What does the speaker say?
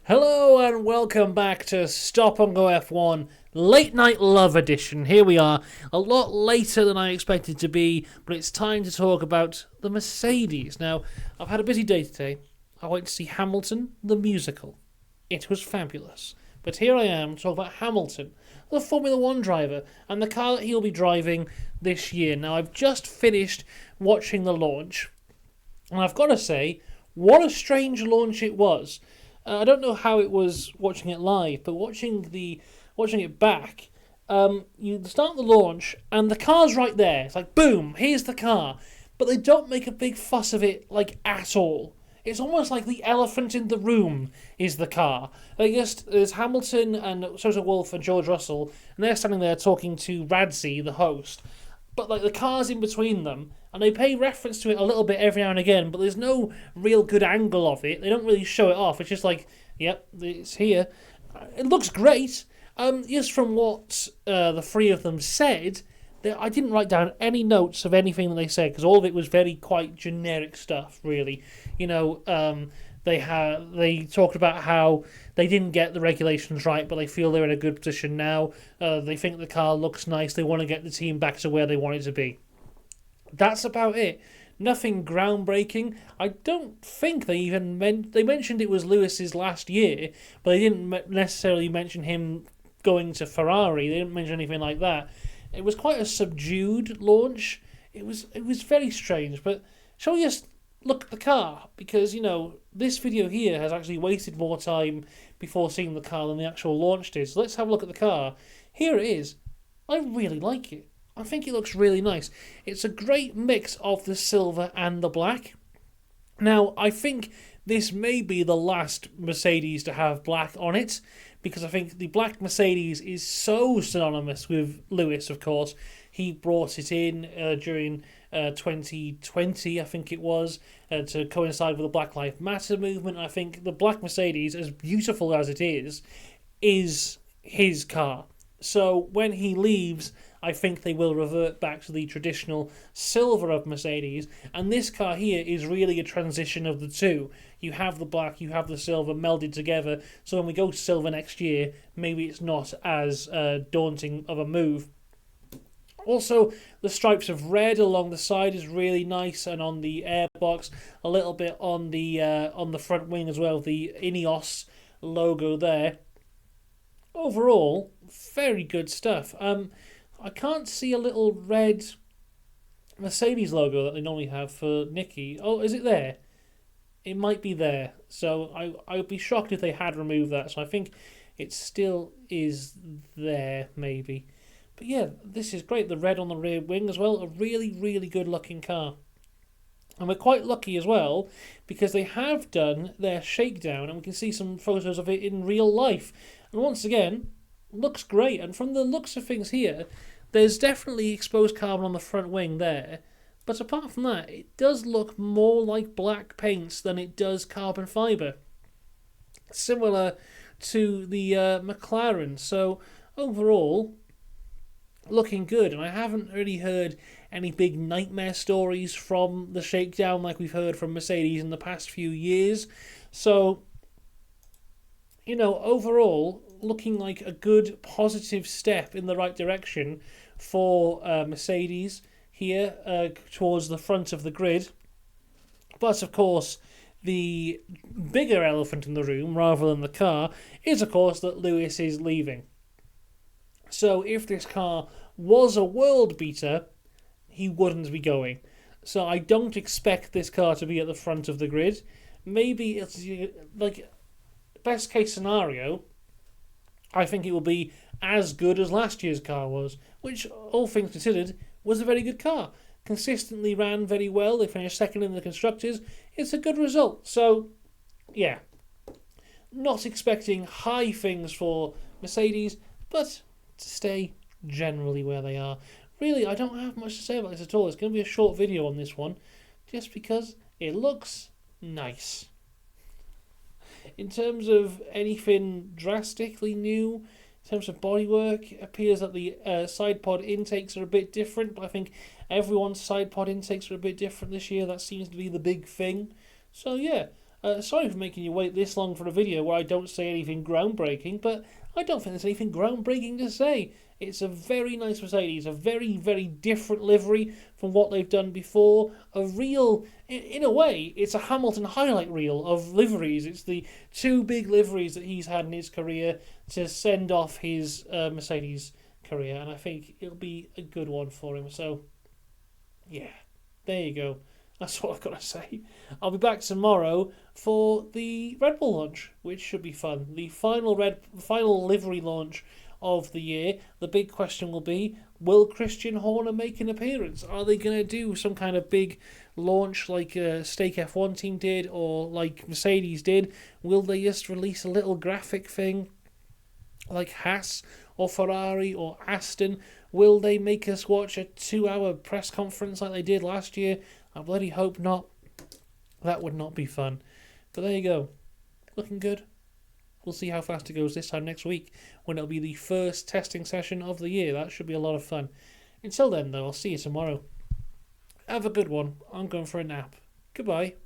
Hello and welcome back to Stop and Go F1 Late Night Love Edition. Here we are, a lot later than I expected to be, but it's time to talk about the Mercedes. Now, I've had a busy day today. I went to see Hamilton, the musical. It was fabulous. But here I am to talk about Hamilton, the Formula One driver, and the car that he'll be driving this year. Now, I've just finished watching the launch, and I've got to say, what a strange launch it was. I don't know how it was watching it live, but watching it back, you start the launch and the car's right there. It's like boom, here's the car, but they don't make a big fuss of it like at all. It's almost like the elephant in the room is the car. I guess there's Hamilton and Toto Wolff and George Russell, and they're standing there talking to Radzi, the host. But like the car's in between them, and they pay reference to it a little bit every now and again, but there's no real good angle of it. They don't really show it off. It's just like, yep, it's here. It looks great. Just from what the three of them said, I didn't write down any notes of anything that they said because all of it was very quite generic stuff, really. You know, they talked about how they didn't get the regulations right, but they feel they're in a good position now. They think the car looks nice. They want to get the team back to where they want it to be. That's about it. Nothing groundbreaking. I don't think they even they mentioned it was Lewis's last year, but they didn't necessarily mention him going to Ferrari. They didn't mention anything like that. It was quite a subdued launch. It was very strange. But shall we just look at the car? Because, you know, this video here has actually wasted more time before seeing the car than the actual launch did. So let's have a look at the car. Here it is. I really like it. I think it looks really nice. It's a great mix of the silver and the black. Now, I think this may be the last Mercedes to have black on it, because I think the black Mercedes is so synonymous with Lewis, of course. He brought it in during 2020, I think it was, to coincide with the Black Lives Matter movement. I think the black Mercedes, as beautiful as it is his car. So when he leaves, I think they will revert back to the traditional silver of Mercedes, and this car here is really a transition of the two. You have the black, you have the silver melded together, so when we go to silver next year, maybe it's not as daunting of a move. Also, the stripes of red along the side is really nice, and on the airbox, a little bit on the front wing as well, the Ineos logo there. Overall, very good stuff. I can't see a little red Mercedes logo that they normally have for Nicky. Oh, is it there? It might be there. So I would be shocked if they had removed that. So I think it still is there, maybe. But yeah, this is great. The red on the rear wing as well. A really, really good looking car. And we're quite lucky as well because they have done their shakedown and we can see some photos of it in real life. And once again, looks great. And from the looks of things here, there's definitely exposed carbon on the front wing there. But apart from that, it does look more like black paints than it does carbon fibre. Similar to the McLaren. So overall, looking good. And I haven't really heard any big nightmare stories from the shakedown like we've heard from Mercedes in the past few years. So, you know, overall, looking like a good positive step in the right direction for Mercedes here towards the front of the grid. But of course, the bigger elephant in the room, rather than the car, is of course that Lewis is leaving. So if this car was a world beater, he wouldn't be going. So I don't expect this car to be at the front of the grid. Maybe it's like best case scenario, I think it will be as good as last year's car was, which, all things considered, was a very good car. Consistently ran very well. They finished second in the Constructors. It's a good result. So, yeah. Not expecting high things for Mercedes, but to stay generally where they are. Really, I don't have much to say about this at all. It's going to be a short video on this one, just because it looks nice. In terms of anything drastically new, in terms of bodywork, it appears that the side pod intakes are a bit different, but I think everyone's side pod intakes are a bit different this year. That seems to be the big thing. So yeah, Sorry for making you wait this long for a video where I don't say anything groundbreaking, but I don't think there's anything groundbreaking to say. It's a very nice Mercedes, a very, very different livery from what they've done before. A real, in a way, it's a Hamilton highlight reel of liveries. It's the two big liveries that he's had in his career to send off his Mercedes career, and I think it'll be a good one for him. So, yeah, there you go. That's what I've got to say. I'll be back tomorrow for the Red Bull launch, which should be fun. The final livery launch of the year. The big question will be, will Christian Horner make an appearance? Are they going to do some kind of big launch like Stake F1 team did or like Mercedes did? Will they just release a little graphic thing like Haas or Ferrari or Aston? Will they make us watch a 2-hour press conference like they did last year? I bloody hope not. That would not be fun. But there you go. Looking good. We'll see how fast it goes this time next week when it'll be the first testing session of the year. That should be a lot of fun. Until then, though, I'll see you tomorrow. Have a good one. I'm going for a nap. Goodbye.